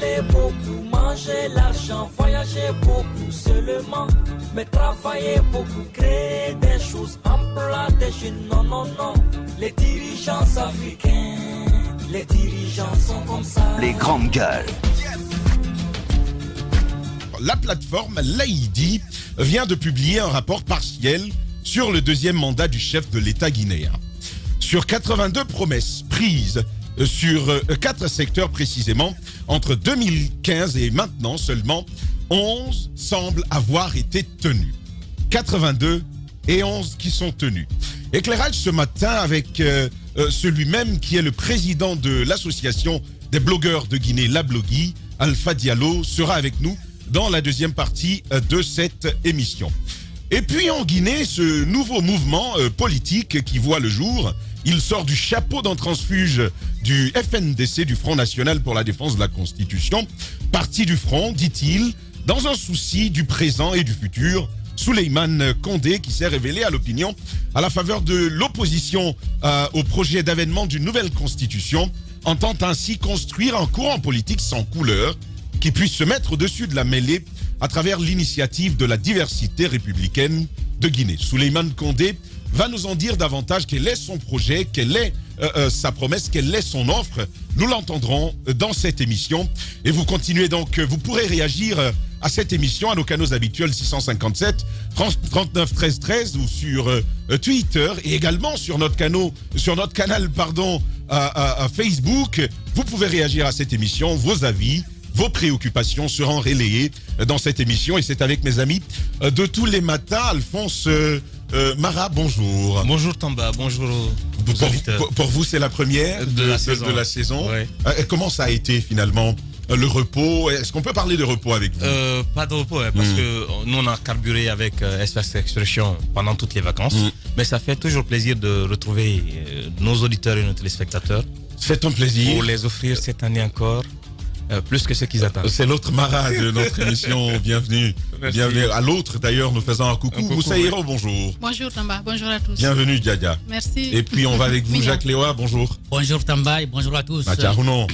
parler beaucoup, manger l'argent, voyager beaucoup seulement, mais travailler beaucoup, créer des choses, emploi des jeunes, non, non, non. Les dirigeants africains, les dirigeants sont comme ça. Les grandes gueules. La plateforme Laïdi vient de publier un rapport partiel sur le deuxième mandat du chef de l'État guinéen. Sur 82 promesses prises sur 4 secteurs précisément, entre 2015 et maintenant seulement, 11 semblent avoir été tenues. 82 et 11 qui sont tenues. Éclairage ce matin avec celui-même qui est le président de l'association des blogueurs de Guinée, La Blogui, Alpha Diallo, sera avec nous dans la deuxième partie de cette émission. Et puis en Guinée, ce nouveau mouvement politique qui voit le jour, il sort du chapeau d'un transfuge du FNDC, du Front National pour la Défense de la Constitution, parti du front, dit-il, dans un souci du présent et du futur. Souleymane Condé, qui s'est révélé à l'opinion à la faveur de l'opposition au projet d'avènement d'une nouvelle constitution, entend ainsi construire un courant politique sans couleur qui puisse se mettre au-dessus de la mêlée à travers l'initiative de la diversité républicaine de Guinée. Souleymane Condé va nous en dire davantage quel est son projet, quelle est sa promesse, quelle est son offre. Nous l'entendrons dans cette émission. Et vous continuez donc, vous pourrez réagir à cette émission à nos canaux habituels 657 39 13 13 ou sur Twitter et également sur notre canal Facebook. Vous pouvez réagir à cette émission, vos avis, vos préoccupations seront relayées dans cette émission et c'est avec mes amis de tous les matins. Alphonse Mara, bonjour. Bonjour Tamba, bonjour aux auditeurs. Pour vous, c'est la première de la saison. Ouais. Comment ça a été finalement le repos? Est-ce qu'on peut parler de repos avec vous? Pas de repos, parce que nous on a carburé avec Espace Expression pendant toutes les vacances. Mais ça fait toujours plaisir de retrouver nos auditeurs et nos téléspectateurs. C'est un plaisir. Pour les offrir cette année encore. Plus que ce qu'ils attendent. C'est l'autre Mara de notre émission. Bienvenue. Merci. Bienvenue à l'autre d'ailleurs, nous faisons un coucou. Moussaïro, bonjour. Bonjour Tamba, bonjour à tous. Bienvenue Djadia. Merci. Et puis on va avec vous Jacques Léoa, bonjour. Bonjour Tamba et bonjour à tous. Mathiarounon.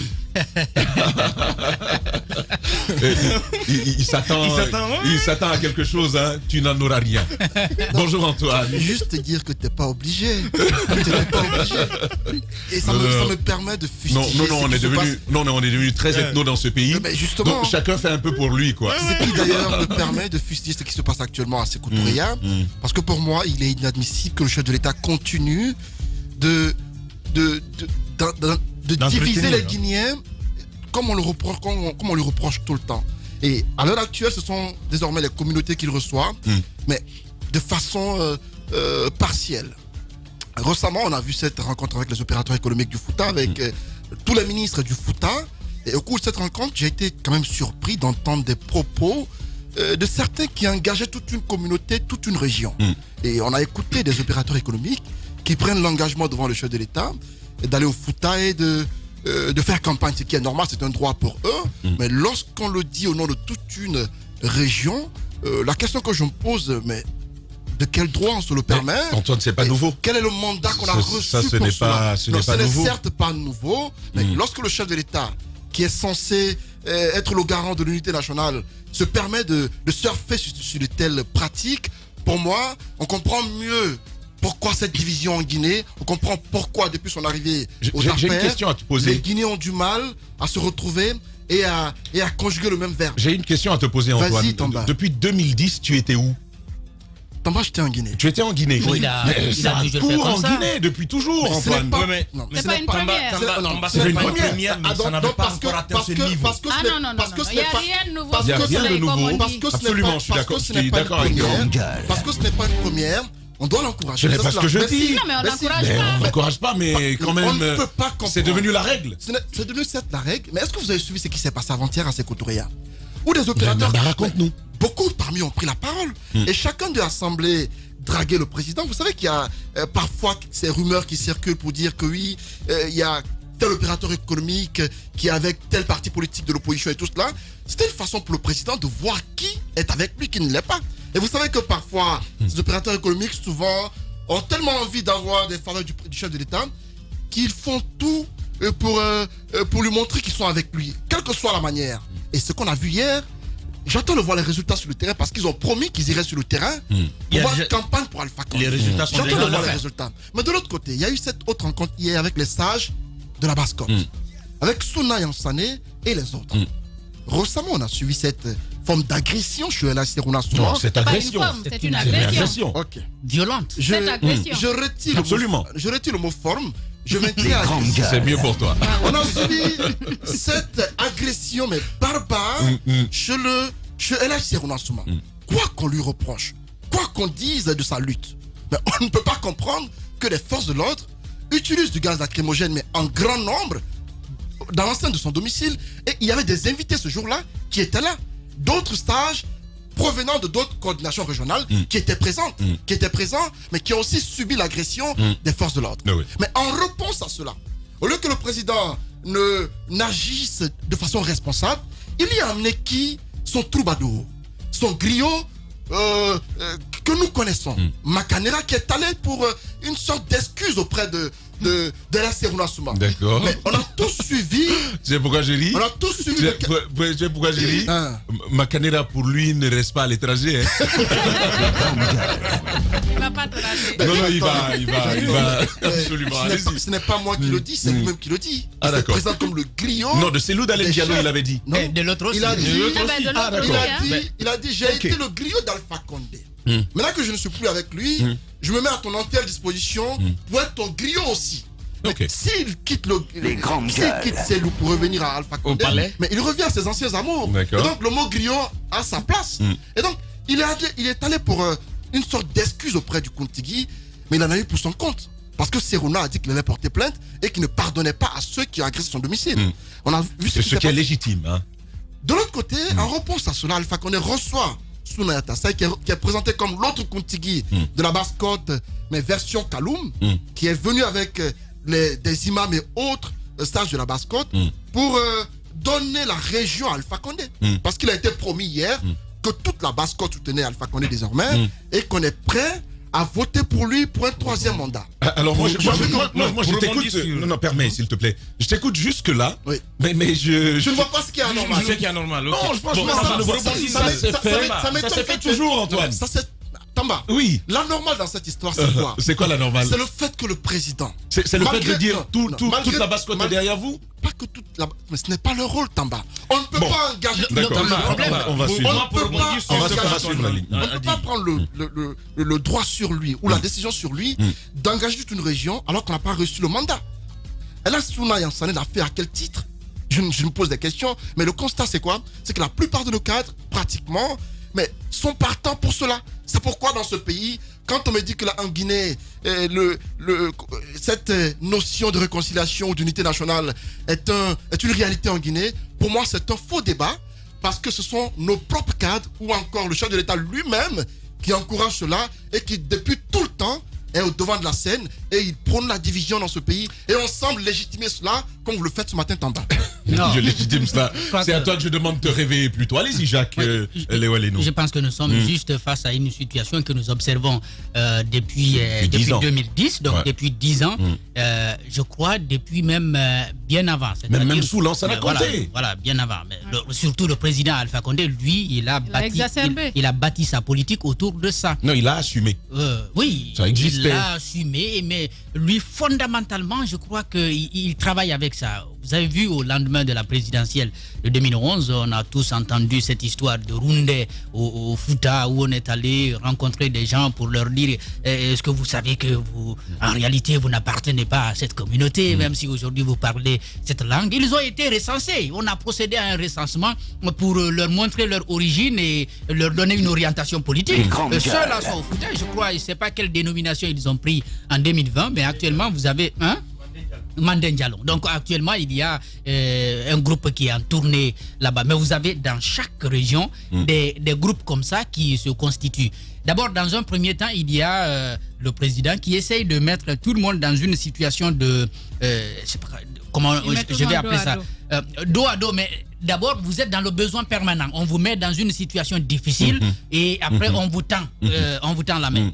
Il s'attend à quelque chose, hein. Tu n'en auras rien. Bonjour Antoine. Juste te dire que t'es pas obligé. Tu n'es pas obligé. Et ça me permet de fustiger. Non, on est devenu très ethno dans ce pays. Mais justement, donc chacun fait un peu pour lui, quoi. Ce qui d'ailleurs me permet de fustiger ce qui se passe actuellement à Sékou Touré. Parce que pour moi, il est inadmissible que le chef de l'État continue de diviser les Guinéens comme on le reproche tout le temps. Et à l'heure actuelle, ce sont désormais les communautés qu'il reçoit, mais de façon partielle. Récemment, on a vu cette rencontre avec les opérateurs économiques du Fouta, avec tous les ministres du Fouta. Et au cours de cette rencontre, j'ai été quand même surpris d'entendre des propos de certains qui engageaient toute une communauté, toute une région. Et on a écouté des opérateurs économiques qui prennent l'engagement devant le chef de l'État d'aller au Fouta et de faire campagne, ce qui est normal, c'est un droit pour eux. Mais lorsqu'on le dit au nom de toute une région, la question que je me pose, mais de quel droit on se le permet? Antoine, c'est pas nouveau. Quel est le mandat qu'on a reçu ce n'est pas nouveau. Certes pas nouveau, mais lorsque le chef de l'État, qui est censé être le garant de l'unité nationale, se permet de surfer sur de telles pratiques, pour moi, on comprend mieux pourquoi cette division en Guinée, on comprend pourquoi depuis son arrivée aux affaires, j'ai une question à te poser. Les Guinéens ont du mal à se retrouver et à conjuguer le même verbe. J'ai une question à te poser, Antoine. Vas-y, Tamba. Depuis 2010, tu étais où? Tamba, j'étais en Guinée. Tu étais en Guinée. Oui, il a dû le faire en comme ça. Guinée depuis toujours, Antoine. C'est pas une première. C'est une première, mais ça n'avait pas encore atteint ce niveau. Ah non, il n'y a rien de nouveau. Il n'y a rien de nouveau. Absolument, je suis d'accord avec toi. Parce que ce n'est pas une première. On doit l'encourager. C'est pas ce que je dis. Non, mais on n'encourage pas. On n'encourage pas, mais quand même, on ne peut pas comprendre. c'est devenu la règle. C'est devenu certes la règle, mais est-ce que vous avez suivi ce qui s'est passé avant-hier à Sékou Touré? Où des opérateurs... Raconte-nous. Beaucoup parmi eux ont pris la parole. Et chacun de l'Assemblée draguer le président. Vous savez qu'il y a parfois ces rumeurs qui circulent pour dire que oui, il y a tel opérateur économique qui est avec tel parti politique de l'opposition et tout cela. C'était une façon pour le président de voir qui est avec lui, qui ne l'est pas. Et vous savez que parfois, ces opérateurs économiques, souvent, ont tellement envie d'avoir des faveurs du chef de l'État qu'ils font tout pour lui montrer qu'ils sont avec lui. Quel que soit la manière. Et ce qu'on a vu hier, j'attends de voir les résultats sur le terrain parce qu'ils ont promis qu'ils iraient sur le terrain pour voir une campagne pour Alpha Condé. Les résultats sont J'attends de voir les résultats. Mais de l'autre côté, il y a eu cette autre rencontre hier avec les sages de la Basse-Côte, avec Souna Yansane et les autres. Récemment, on a suivi cette forme d'agression chez El Seruna. Non, cette agression. C'est une agression. Ok. Violente. Cette agression. Je retire Absolument. je retire le mot forme. Je maintiens agression. C'est mieux pour toi. On a suivi cette agression, mais barbare, chez El Seruna. Quoi qu'on lui reproche, quoi qu'on dise de sa lutte, mais on ne peut pas comprendre que les forces de l'ordre utilisent du gaz lacrymogène, mais en grand nombre, dans l'enceinte de son domicile. Et il y avait des invités ce jour-là qui étaient là. D'autres stages provenant de d'autres coordinations régionales qui étaient présentes, mais qui ont aussi subi l'agression des forces de l'ordre. Oui. Mais en réponse à cela, au lieu que le président n'agisse de façon responsable, il y a amené qui? Son troubadour, son griot que nous connaissons, Makanera, qui est allé pour une sorte d'excuse auprès de la Seruna Souma. D'accord. Mais on a tous suivi. C'est pourquoi j'ai dit. On a tous suivi. C'est pourquoi j'ai dit. Makanera pour lui ne reste pas à l'étranger. Hein. Il va pas te rater. Non, il va absolument. Ce n'est pas moi qui le dis, c'est lui-même qui le dit. Ah, Il se d'accord. présente comme le griot. Non, de Cellou Dalen Diallo, il avait dit. Non. Et de l'autre aussi. Il a dit, Il a dit, j'ai été le griot d'Alpha Condé. Maintenant que je ne suis plus avec lui, je me mets à ton entière disposition pour être ton griot aussi. Ok. S'il quitte Cellou pour revenir à Alpha Condé, mais il revient à ses anciens amours. D'accord. Et donc le mot griot a sa place. Et donc il est allé pour une sorte d'excuse auprès du Kontigi, mais il en a eu pour son compte. Parce que Seruna a dit qu'il allait porter plainte et qu'il ne pardonnait pas à ceux qui ont agressé son domicile. On a vu Ce qui est légitime. Hein. De l'autre côté, en réponse à cela, Alpha Condé reçoit Souna Yatasai, qui est présenté comme l'autre Kontigi de la Basse-Côte, mais version Kaloum, qui est venu avec des imams et autres stages de la Basse-Côte pour donner la région à Alpha Condé. Parce qu'il a été promis hier que toute la Basse-Côte soutenait Alpha Condé désormais et qu'on est prêt à voter pour lui pour un troisième mandat. Alors moi je t'écoute. Non, permets s'il te plaît. Je t'écoute jusque là. Oui. Mais je ne vois pas ce qui est anormal. Je sais qu'il est anormal. Non, franchement, ça s'est fait toujours, Antoine. Tamba. Oui. L'anormal dans cette histoire, c'est quoi? C'est quoi l'anormal? C'est le fait que le président. C'est le fait de dire toute la Basse-Côte est derrière vous? Pas que toute la. Mais ce n'est pas le rôle, Tamba. On ne peut pas engager. D'accord. On va suivre. On ne peut pas prendre le droit sur lui ou la décision sur lui d'engager toute une région alors qu'on n'a pas reçu le mandat. Et là, Souna Yansane l'a fait à quel titre? Je me pose des questions, mais le constat c'est quoi? C'est que la plupart de nos cadres, pratiquement, mais sont partants pour cela. C'est pourquoi dans ce pays, quand on me dit que là en Guinée, cette notion de réconciliation ou d'unité nationale est une réalité en Guinée, pour moi c'est un faux débat, parce que ce sont nos propres cadres ou encore le chef de l'État lui-même qui encourage cela et qui depuis tout le temps est au devant de la scène et il prône la division dans ce pays et on semble légitimer cela comme vous le faites ce matin Tamba. Non. Je légitime cela. C'est à toi que je demande de te réveiller plutôt. Allez-y Jacques, Léo. Je pense que nous sommes juste face à une situation que nous observons depuis 2010, donc depuis 10 ans, je crois depuis même bien avant. Même sous Lansana Conté. Voilà, bien avant. Mais surtout le président Alpha Condé, lui, il a bâti sa politique autour de ça. Non, il a assumé. Oui, ça existait. Il l'a assumé, mais lui, fondamentalement, je crois qu'il travaille avec ça. Vous avez vu au lendemain de la présidentielle de 2011, on a tous entendu cette histoire de Roundé au Fouta où on est allé rencontrer des gens pour leur dire est-ce que vous savez que vous, en réalité, vous n'appartenez pas à cette communauté, même si aujourd'hui vous parlez cette langue. Ils ont été recensés. On a procédé à un recensement pour leur montrer leur origine et leur donner une orientation politique. Ceux-là sont au Fouta, je crois, je ne sais pas quelle dénomination ils ont pris en 2020, mais actuellement vous avez Mandé Ndialo. Donc actuellement il y a un groupe qui est en tournée là-bas. Mais vous avez dans chaque région des groupes comme ça qui se constituent. D'abord dans un premier temps il y a le président qui essaye de mettre tout le monde dans une situation de comment je vais appeler ça dos à dos, mais d'abord vous êtes dans le besoin permanent. On vous met dans une situation difficile et après on vous tend la main.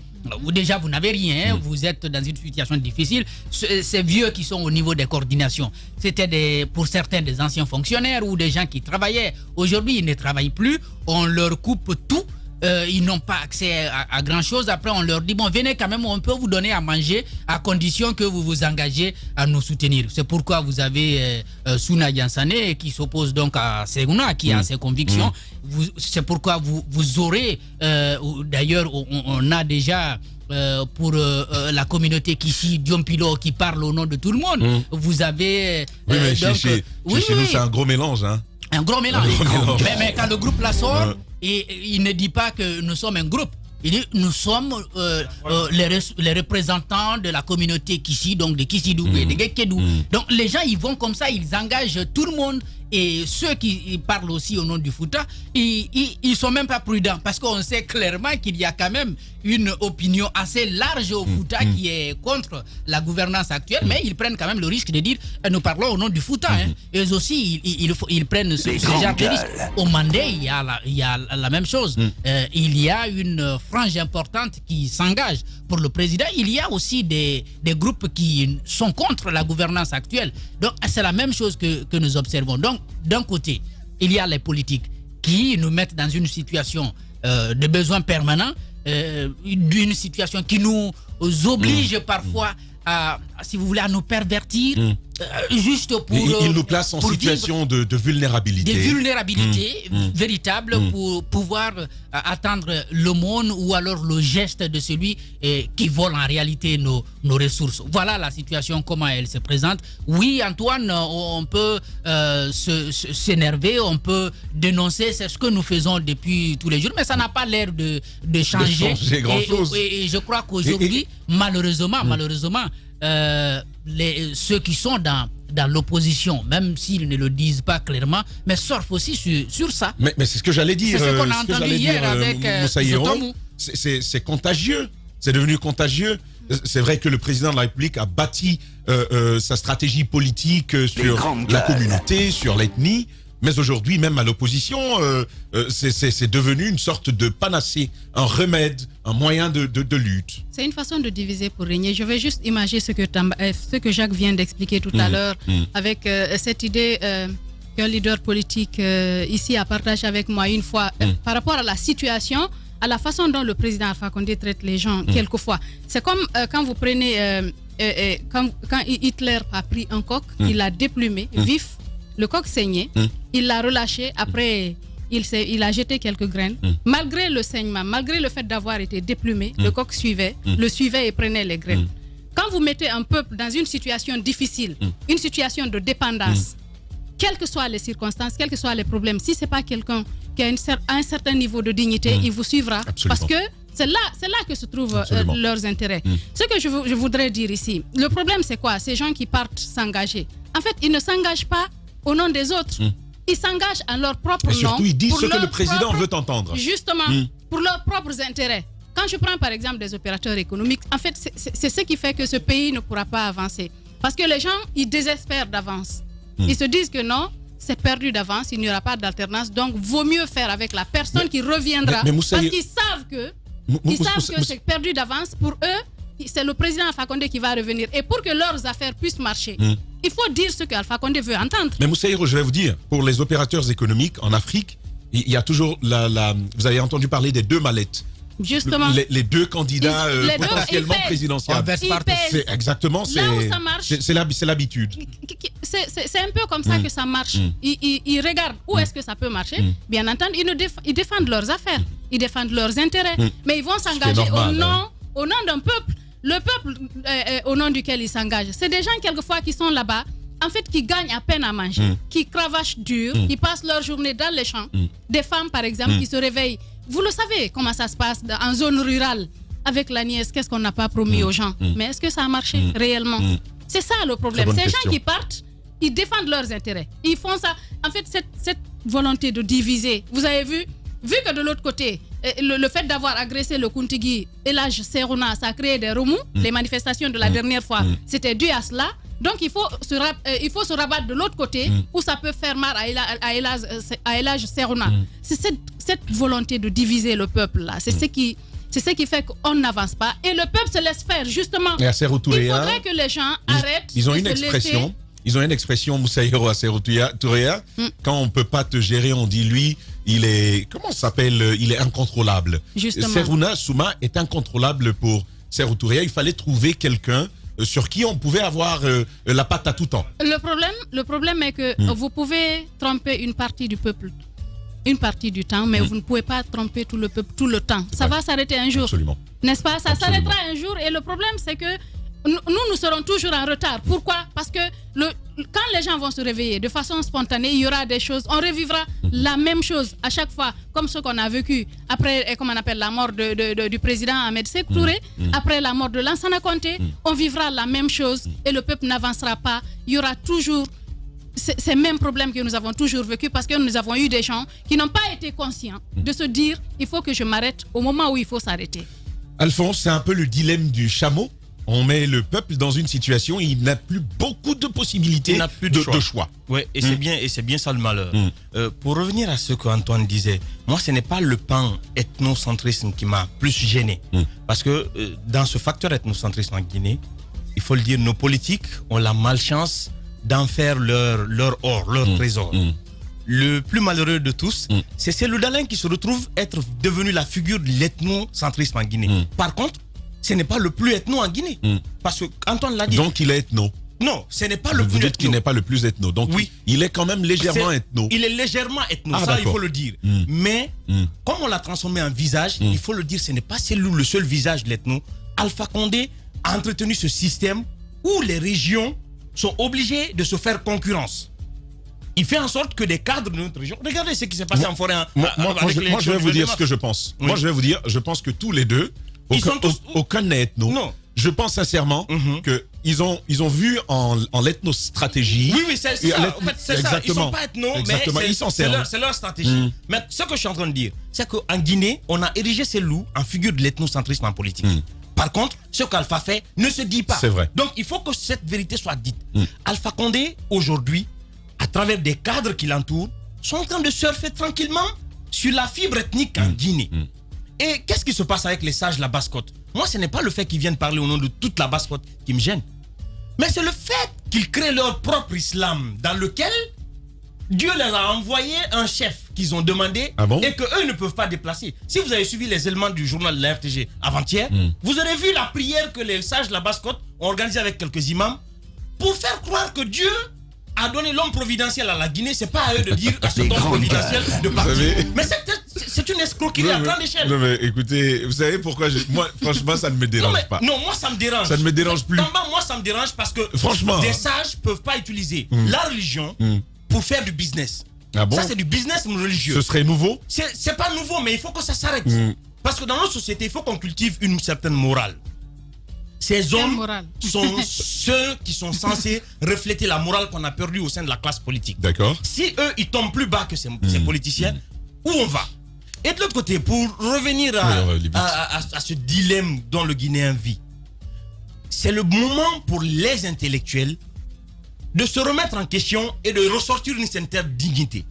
Déjà, vous n'avez rien, vous êtes dans une situation difficile. Ces vieux qui sont au niveau des coordinations, c'était pour certains des anciens fonctionnaires ou des gens qui travaillaient. Aujourd'hui, ils ne travaillent plus, on leur coupe tout. Ils n'ont pas accès à grand chose. Après, on leur dit, bon, venez quand même, on peut vous donner à manger à condition que vous vous engagez à nous soutenir. C'est pourquoi vous avez Souna Yansane qui s'oppose donc à Seguna, qui a ses convictions. C'est pourquoi vous aurez, d'ailleurs, on a déjà pour la communauté Kissi, Diompilo qui parle au nom de tout le monde. Vous avez... oui, mais chez nous, c'est un gros mélange. Hein. Un gros mélange. Mais quand le groupe la sort, il ne dit pas que nous sommes un groupe. Il dit nous sommes les représentants de la communauté Kissi, donc de Kissidou et de Gekedou. Donc les gens, ils vont comme ça, ils engagent tout le monde. Et ceux qui parlent aussi au nom du Fouta, ils sont même pas prudents parce qu'on sait clairement qu'il y a quand même une opinion assez large au Fouta qui est contre la gouvernance actuelle, mais ils prennent quand même le risque de dire nous parlons au nom du Fouta. Eux aussi, ils prennent ce genre de risque. Au Mandé, il y a la même chose. Il y a une frange importante qui s'engage pour le président. Il y a aussi des groupes qui sont contre la gouvernance actuelle. Donc, c'est la même chose que nous observons. Donc, d'un côté, il y a les politiques qui nous mettent dans une situation de besoin permanent, d'une situation qui nous oblige parfois à, si vous voulez, à nous pervertir, juste pour... Il nous place en situation de vulnérabilité. De vulnérabilité véritable pour pouvoir attendre l'aumône ou alors le geste de celui qui vole en réalité nos ressources. Voilà la situation, comment elle se présente. Oui, Antoine, on peut s'énerver, on peut dénoncer, c'est ce que nous faisons depuis tous les jours, mais ça n'a pas l'air de changer. grand-chose. Et je crois qu'aujourd'hui, malheureusement, ceux qui sont dans l'opposition, même s'ils ne le disent pas clairement, mais surfent aussi sur ça. Mais c'est ce que j'allais dire. C'est ce qu'on a entendu hier avec Zotomou. C'est contagieux. C'est devenu contagieux. C'est vrai que le président de la République a bâti sa stratégie politique sur la communauté, sur l'ethnie. Mais aujourd'hui, même à l'opposition, c'est devenu une sorte de panacée, un remède, un moyen de lutte. C'est une façon de diviser pour régner. Je vais juste imaginer ce que Jacques vient d'expliquer tout à l'heure, avec cette idée qu'un leader politique ici a partagé avec moi une fois, par rapport à la situation, à la façon dont le président Alpha Condé traite les gens, quelquefois. C'est comme quand vous prenez, quand Hitler a pris un coq, il l'a déplumé, vif, le coq saignait, il l'a relâché, après il a jeté quelques graines. Malgré le saignement, malgré le fait d'avoir été déplumé, le coq suivait, le suivait et prenait les graines. Quand vous mettez un peuple dans une situation difficile, une situation de dépendance, quelles que soient les circonstances, quels que soient les problèmes, si ce n'est pas quelqu'un qui a un certain niveau de dignité, il vous suivra. Absolument. Parce que c'est là que se trouvent leurs intérêts. Ce que je voudrais dire ici, le problème c'est quoi? Ces gens qui partent s'engager. En fait, ils ne s'engagent pas au nom des autres. Ils s'engagent en leur propre nom. Et surtout, ils disent ce que le président veut entendre. Justement, pour leurs propres intérêts. Quand je prends par exemple des opérateurs économiques, en fait, c'est ce qui fait que ce pays ne pourra pas avancer. Parce que les gens, ils désespèrent d'avance. Ils se disent que non, c'est perdu d'avance, il n'y aura pas d'alternance. Donc, vaut mieux faire avec la personne qui reviendra. Parce qu'ils savent que c'est perdu d'avance. Pour eux, c'est le président Alpha Condé qui va revenir. Et pour que leurs affaires puissent marcher, il faut dire ce que Alpha Condé veut entendre. Mais Moussaïro, je vais vous dire, pour les opérateurs économiques en Afrique, il y a toujours vous avez entendu parler des deux mallettes. Justement. Les deux candidats potentiellement présidentiels. C'est exactement, c'est l'habitude. C'est un peu comme ça que ça marche. Ils regardent où est-ce que ça peut marcher. Bien entendu, ils défendent leurs affaires, ils défendent leurs intérêts, mais ils vont s'engager au nom d'un peuple. Le peuple au nom duquel ils s'engagent, c'est des gens quelquefois qui sont là-bas, en fait, qui gagnent à peine à manger, qui cravachent dur, qui passent leur journée dans les champs. Des femmes, par exemple, qui se réveillent. Vous le savez comment ça se passe en zone rurale avec la nièce. Qu'est-ce qu'on n'a pas promis aux gens? Mais est-ce que ça a marché réellement? C'est ça le problème. Ces gens qui partent, ils défendent leurs intérêts. Ils font ça. En fait, cette volonté de diviser, vous avez vu que de l'autre côté, le fait d'avoir agressé le Kuntigi et l'âge Serona, ça a créé des remous. Les manifestations de la dernière fois, c'était dû à cela. Donc il faut se rabattre de l'autre côté où ça peut faire mal à Elage Serona. C'est cette volonté de diviser le peuple là. C'est C'est ce qui fait qu'on n'avance pas et le peuple se laisse faire, justement. Et à Sékou Touré, Il faudrait que les gens arrêtent. Ils ont de une se expression. laisser- Ils ont une expression, Moussaïro à Sékou Touré. Quand on peut pas te gérer, on dit lui, il est, comment ça s'appelle, il est incontrôlable. Justement. Serouna Souma est incontrôlable pour Sékou Touré. Il fallait trouver quelqu'un sur qui on pouvait avoir la patte à tout temps. Le problème est que vous pouvez tromper une partie du peuple une partie du temps, mais vous ne pouvez pas tromper tout le peuple tout le temps. Ça va s'arrêter un jour. Absolument. N'est-ce pas? Ça Absolument. s'arrêtera un jour et le problème c'est que nous serons toujours en retard. Pourquoi? Parce que quand les gens vont se réveiller de façon spontanée, il y aura des choses, on revivra la même chose à chaque fois, comme ce qu'on a vécu après, comme on appelle, la mort du président Ahmed Sékou Touré, après la mort de Lansana Conté, on vivra la même chose et le peuple n'avancera pas. Il y aura toujours ces mêmes problèmes que nous avons toujours vécu parce que nous avons eu des gens qui n'ont pas été conscients de se dire il faut que je m'arrête au moment où il faut s'arrêter. Alphonse, c'est un peu le dilemme du chameau. On met le peuple dans une situation où il n'a plus beaucoup de possibilités Il n'a plus de choix. Ouais, et c'est bien ça le malheur. Pour revenir à ce qu'Antoine disait, moi ce n'est pas le pan ethnocentrisme qui m'a plus gêné. Parce que dans ce facteur ethnocentrisme en Guinée, il faut le dire, nos politiques ont la malchance d'en faire leur or, leur trésor. Le plus malheureux de tous, c'est Cellou Dalein qui se retrouve être devenu la figure de l'ethnocentrisme en Guinée. Par contre, ce n'est pas le plus ethno en Guinée. Parce que Antoine l'a dit. Donc il est ethno. Non, ce n'est pas le Vous plus dites ethno. qu'il n'est pas le plus ethno. Donc Oui. il est quand même légèrement ethno. Il est légèrement ethno, Ah, ça il d'accord. faut le dire. Mais comme on l'a transformé en visage, il faut le dire, ce n'est pas le seul visage de l'ethno. Alpha Condé a entretenu ce système où les régions sont obligées de se faire concurrence. Il fait en sorte que des cadres de notre région... Regardez ce qui s'est passé en forêt. Moi, je vais vous dire ce que je pense. Oui. Moi, je vais vous dire, je pense que tous les deux, Ils sont tous- aucun n'est ethno. Non. Je pense sincèrement que ils ont vu en l'ethnostratégie. Oui, c'est ça. En fait, c'est ça. Ils Exactement. sont pas ethno, Exactement. mais Ils s'en c'est servent. leur stratégie. Mais ce que je suis en train de dire, c'est qu'en Guinée, on a érigé ces loups en figure de l'ethnocentrisme en politique. Par contre, ce qu'Alpha fait ne se dit pas. C'est vrai. Donc, il faut que cette vérité soit dite. Alpha Condé, aujourd'hui, à travers des cadres qui l'entourent, sont en train de surfer tranquillement sur la fibre ethnique en Guinée. Et qu'est-ce qui se passe avec les sages de la Basse-Côte? Moi, ce n'est pas le fait qu'ils viennent parler au nom de toute la Basse-Côte qui me gêne. Mais c'est le fait qu'ils créent leur propre islam dans lequel Dieu leur a envoyé un chef qu'ils ont demandé Ah bon? et qu'eux ne peuvent pas déplacer. Si vous avez suivi les éléments du journal de la RTG avant-hier, vous aurez vu la prière que les sages de la Basse-Côte ont organisée avec quelques imams pour faire croire que Dieu a donné l'homme providentiel à la Guinée. C'est pas à eux de dire à cet homme providentiel de partir. savez- Mais c'est une escroquerie à grande échelle. Non, mais écoutez, vous savez pourquoi moi, franchement, ça ne me dérange pas. Non, moi ça me dérange. Ça ne me dérange plus. Tamba, moi ça me dérange parce que Franchement. des sages peuvent pas utiliser la religion pour faire du business. Ah bon? Ça c'est du business religieux. Ce serait nouveau? C'est pas nouveau, mais il faut que ça s'arrête. Parce que dans notre société, il faut qu'on cultive une certaine morale. Ces hommes morale? sont ceux qui sont censés refléter la morale qu'on a perdue au sein de la classe politique. D'accord. Si eux, ils tombent plus bas que ces politiciens, où on va? Et de l'autre côté, pour revenir à ce dilemme dont le Guinéen vit, c'est le moment pour les intellectuels de se remettre en question et de ressortir une certaine dignité.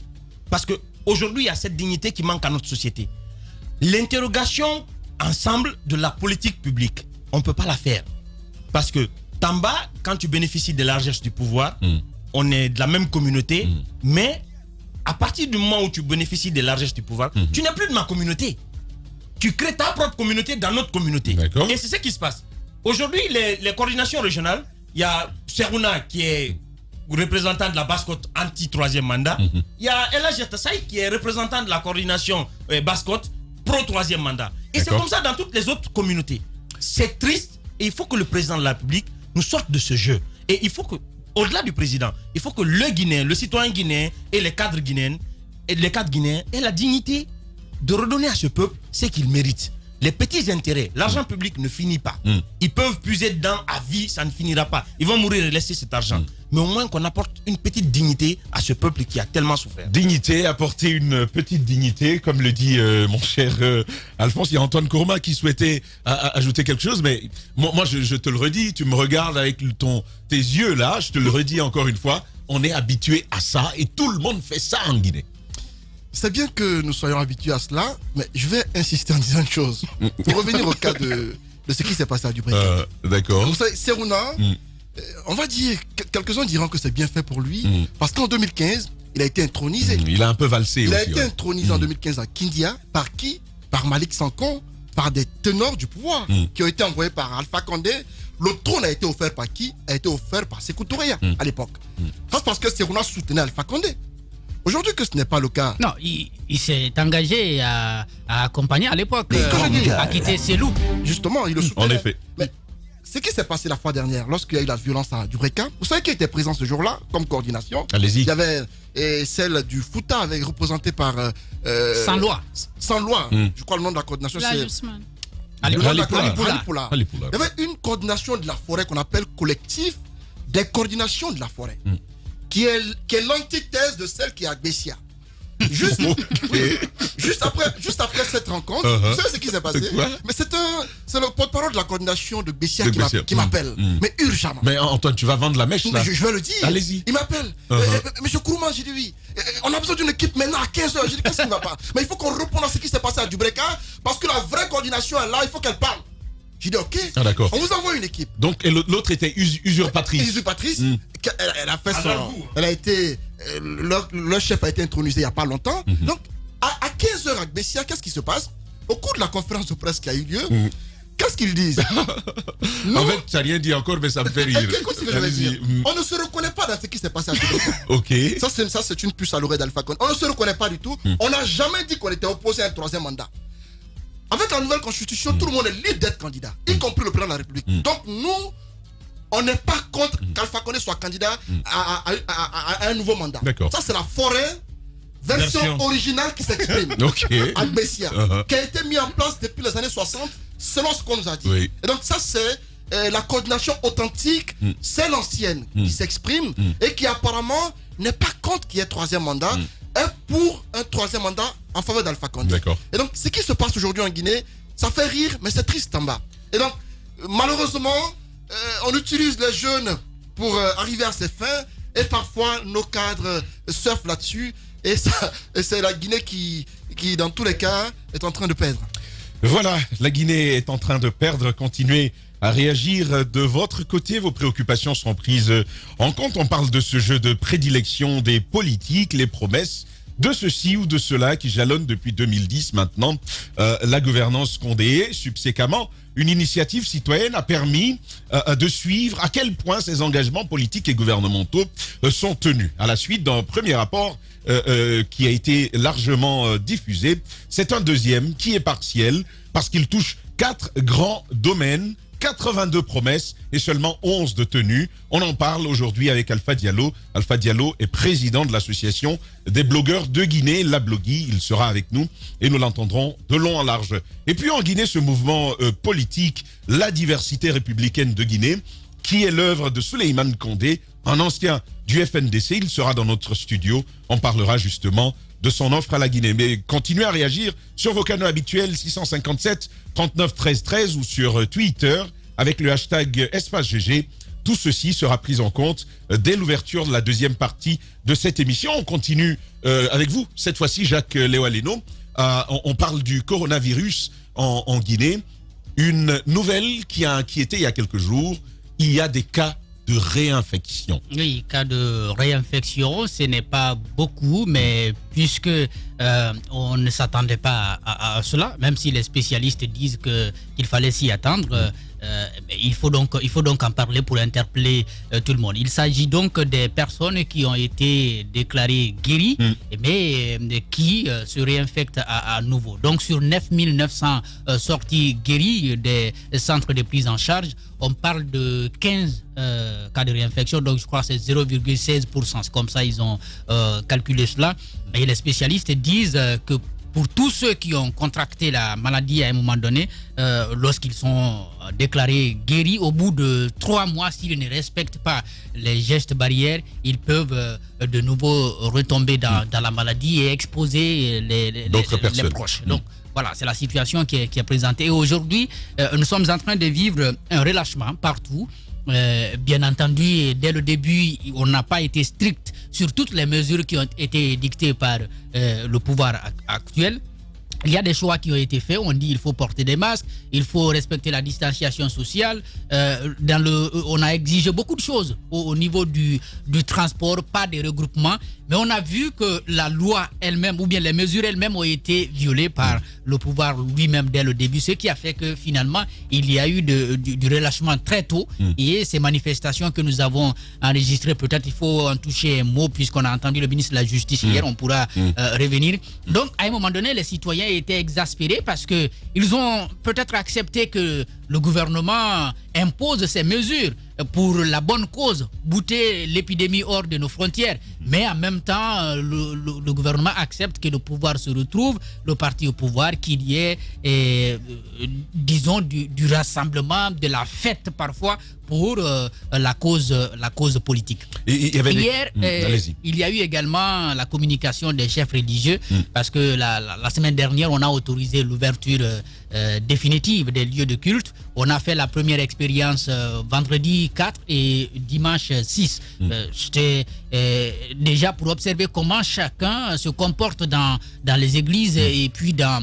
Parce qu'aujourd'hui, il y a cette dignité qui manque à notre société. L'interrogation ensemble de la politique publique, on ne peut pas la faire. Parce que Tamba, quand tu bénéficies des largesses du pouvoir, on est de la même communauté, mais à partir du moment où tu bénéficies des largesses du pouvoir, tu n'es plus de ma communauté. Tu crées ta propre communauté dans notre communauté. D'accord. Et c'est ce qui se passe. Aujourd'hui, les coordinations régionales, il y a Serouna qui est représentant de la Basse-Côte anti-troisième mandat. Il y a Ella Jetasaï qui est représentant de la coordination Basse-Côte pro-troisième mandat. Et c'est D'accord. comme ça dans toutes les autres communautés. C'est triste et il faut que le président de la République nous sorte de ce jeu. Et il faut que, au-delà du président, il faut que le Guinéen, le citoyen guinéen et les cadres guinéens aient la dignité de redonner à ce peuple ce qu'il mérite. Les petits intérêts, l'argent public ne finit pas. Ils peuvent puiser dedans à vie, ça ne finira pas. Ils vont mourir et laisser cet argent. Mais au moins qu'on apporte une petite dignité à ce peuple qui a tellement souffert. Dignité, apporter une petite dignité, comme le dit mon cher Alphonse. Il y a Antoine Kourma qui souhaitait ajouter quelque chose, mais moi je te le redis, tu me regardes avec tes yeux là, je te le redis encore une fois, on est habitué à ça et tout le monde fait ça en Guinée. c'est bien que nous soyons habitués à cela, mais je vais insister en disant une chose. Pour revenir au cas de ce qui s'est passé à Dubreuil. D'accord. Vous savez, Serouna, on va dire, quelques-uns diront que c'est bien fait pour lui, parce qu'en 2015, il a été intronisé. Il a un peu valsé Il aussi. a été intronisé en 2015 à Kindia. Par qui? Par Malik Sankon, par des teneurs du pouvoir qui ont été envoyés par Alpha Condé. Le trône a été offert par qui? A été offert par Sékou Touré à l'époque. Ça, c'est parce que Serouna soutenait Alpha Condé. Aujourd'hui que ce n'est pas le cas. Non, il s'est engagé à accompagner à l'époque, à quitter Selou. Justement, il le soutenait. En effet. Mais ce qui s'est passé la fois dernière, lorsqu'il y a eu la violence à Dubreka, vous savez qui était présent ce jour-là comme coordination? Allez-y. Il y avait celle du Fouta, avec représentée par Sans loi. Sans loi. Je crois le nom de la coordination, La c'est Ousmane. Ali Ali Poula. Ali Poula. Il y avait une coordination de la forêt qu'on appelle collectif des coordinations de la forêt, qui est l'antithèse de celle qui est à Bessia. Juste, oui, juste après cette rencontre, vous savez ce qui s'est passé? Mais c'est le porte-parole de la coordination de Bessia qui m'appelle, mais urgemment. Mais Antoine, tu vas vendre la mèche là? Je vais le dire. Allez-y. Il m'appelle. Monsieur Kourouman, j'ai dit oui. On a besoin d'une équipe maintenant à 15h. J'ai dit qu'est-ce qui ne va pas? Mais il faut qu'on réponde à ce qui s'est passé à Dubreka, parce que la vraie coordination est là, il faut qu'elle parle. J'ai dit ok. Ah, d'accord. On vous envoie une équipe. Donc, et l'autre était usurpatrice. Usurpatrice. Elle a fait son. Elle a été. Le chef a été intronisé il n'y a pas longtemps. Donc, à 15h à Bessia, qu'est-ce qui se passe? Au cours de la conférence de presse qui a eu lieu, qu'est-ce qu'ils disent? En fait, tu n'as rien dit encore, mais ça me fait rire. Écoute ce que je vais dire. On ne se reconnaît pas dans ce qui s'est passé à Dubreka. Ok. Ça, c'est une puce à l'oreille d'Alpha Condé. On ne se reconnaît pas du tout. On n'a jamais dit qu'on était opposé à un troisième mandat. Avec la nouvelle constitution, tout le monde est libre d'être candidat, y compris le président de la République. Donc nous, on n'est pas contre qu'Alpha Condé soit candidat à un nouveau mandat. Ça, c'est la forêt version originale qui s'exprime. À Bessia, qui a été mis en place depuis les années 60, selon ce qu'on nous a dit. Et donc ça, c'est la coordination authentique, c'est l'ancienne qui s'exprime et qui apparemment n'est pas contre qu'il y ait troisième mandat. Et pour un troisième mandat en faveur d'Alpha Condé. Et donc, ce qui se passe aujourd'hui en Guinée, ça fait rire, mais c'est triste en bas. Et donc, malheureusement, on utilise les jeunes pour arriver à ses fins, et parfois nos cadres surfent là-dessus, et c'est la Guinée qui, dans tous les cas, est en train de perdre. Voilà, la Guinée est en train de perdre. Continuez à réagir de votre côté. Vos préoccupations seront prises en compte. On parle de ce jeu de prédilection des politiques, les promesses de ceci ou de cela qui jalonnent depuis 2010 maintenant la gouvernance Condé. Subséquemment, une initiative citoyenne a permis de suivre à quel point ces engagements politiques et gouvernementaux sont tenus. À la suite d'un premier rapport qui a été largement diffusé, c'est un deuxième qui est partiel parce qu'il touche 4 grands domaines, 82 promesses et seulement 11 de tenues. On en parle aujourd'hui avec Alpha Diallo. Alpha Diallo est président de l'association des blogueurs de Guinée, la Blogui. Il sera avec nous et nous l'entendrons de long en large. Et puis en Guinée, ce mouvement politique, la diversité républicaine de Guinée, qui est l'œuvre de Souleymane Condé, un ancien du FNDC. Il sera dans notre studio. On parlera justement de son offre à la Guinée. Mais continuez à réagir sur vos canaux habituels 657 39 13 13 ou sur Twitter avec le hashtag #EspaceGG. Tout ceci sera pris en compte dès l'ouverture de la deuxième partie de cette émission. On continue avec vous, cette fois-ci Jacques Léo Aleno. On parle du coronavirus en Guinée. Une nouvelle qui a inquiété il y a quelques jours. Il y a des cas de réinfection. Oui, cas de réinfection, ce n'est pas beaucoup, mais puisque on ne s'attendait pas à cela, même si les spécialistes disent qu'il fallait s'y attendre, il faut donc en parler pour interpeller tout le monde. Il s'agit donc des personnes qui ont été déclarées guéries, mais qui se réinfectent à nouveau. Donc sur 9900 sorties guéries des centres de prise en charge, on parle de 15 cas de réinfection, donc je crois que c'est 0,16%. C'est comme ça ils ont calculé cela. Et les spécialistes disent que pour tous ceux qui ont contracté la maladie à un moment donné, lorsqu'ils sont déclarés guéris, au bout de 3 mois, s'ils ne respectent pas les gestes barrières, ils peuvent de nouveau retomber dans la maladie et exposer les proches. Donc, voilà, c'est la situation qui est présentée. Et aujourd'hui, nous sommes en train de vivre un relâchement partout. bien entendu, et dès le début, on n'a pas été strict sur toutes les mesures qui ont été dictées par le pouvoir actuel. Il y a des choix qui ont été faits. On dit qu'il faut porter des masques, il faut respecter la distanciation sociale. On a exigé beaucoup de choses au niveau du transport, pas des regroupements. Mais on a vu que la loi elle-même, ou bien les mesures elles-mêmes ont été violées par le pouvoir lui-même dès le début. Ce qui a fait que finalement, il y a eu du relâchement très tôt. Et ces manifestations que nous avons enregistrées, peut-être il faut en toucher un mot, puisqu'on a entendu le ministre de la Justice hier, on pourra revenir. Donc, à un moment donné, les citoyens étaient exaspérés parce qu'ils ont peut-être accepté que le gouvernement impose ces mesures pour la bonne cause, bouter l'épidémie hors de nos frontières. Mais en même temps, le gouvernement accepte que le pouvoir se retrouve, le parti au pouvoir, qu'il y ait, disons, du rassemblement, de la fête parfois pour la cause politique. Hier, il y a eu également la communication des chefs religieux parce que la semaine dernière, on a autorisé l'ouverture définitive des lieux de culte. On a fait la première expérience vendredi 4 et dimanche 6. C'était déjà pour observer comment chacun se comporte dans les églises et puis dans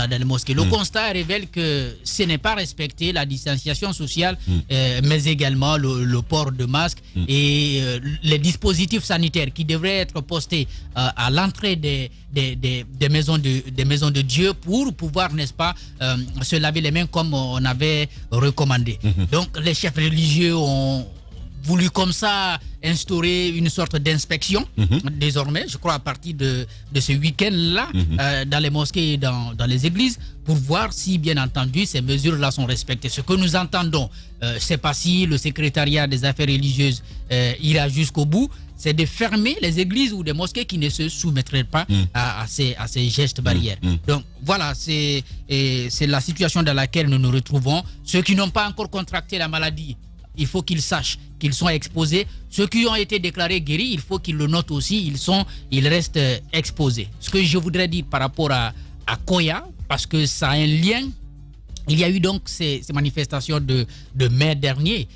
les mosquées. Le constat révèle que ce n'est pas respecté la distanciation sociale, mais également le port de masque et les dispositifs sanitaires qui devraient être postés à l'entrée des maisons de Dieu pour pouvoir, n'est-ce pas, se laver les mains comme on avait recommandé. Donc les chefs religieux ont voulu comme ça instaurer une sorte d'inspection désormais, je crois à partir de ce week-end-là, dans les mosquées et dans les églises, pour voir si bien entendu ces mesures-là sont respectées. Ce que nous entendons, c'est pas si le secrétariat des affaires religieuses ira jusqu'au bout, c'est de fermer les églises ou des mosquées qui ne se soumettraient pas à ces gestes barrières. Donc voilà, c'est la situation dans laquelle nous nous retrouvons. Ceux qui n'ont pas encore contracté la maladie, il faut qu'ils sachent qu'ils sont exposés. Ceux qui ont été déclarés guéris, il faut qu'ils le notent aussi, ils restent exposés. Ce que je voudrais dire par rapport à Koya, parce que ça a un lien. Il y a eu donc ces manifestations de mai dernier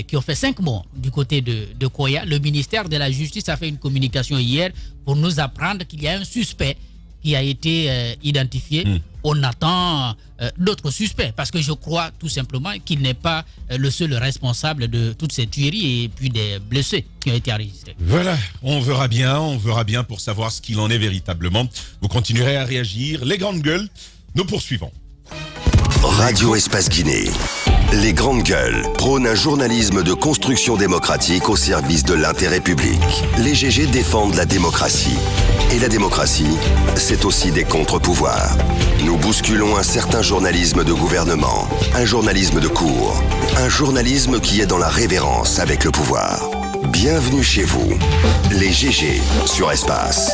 qui ont fait 5 morts du côté de Koya. Le ministère de la Justice a fait une communication hier pour nous apprendre qu'il y a un suspect qui a été identifié. On attend d'autres suspects parce que je crois tout simplement qu'il n'est pas le seul responsable de toutes ces tueries et puis des blessés qui ont été enregistrés. Voilà, on verra bien pour savoir ce qu'il en est véritablement. Vous continuerez à réagir. Les grandes gueules, nous poursuivons. Radio Espace Guinée. Les grandes gueules prônent un journalisme de construction démocratique au service de l'intérêt public. Les GG défendent la démocratie. Et la démocratie, c'est aussi des contre-pouvoirs. Nous bousculons un certain journalisme de gouvernement, un journalisme de cour, un journalisme qui est dans la révérence avec le pouvoir. Bienvenue chez vous, les GG sur Espace.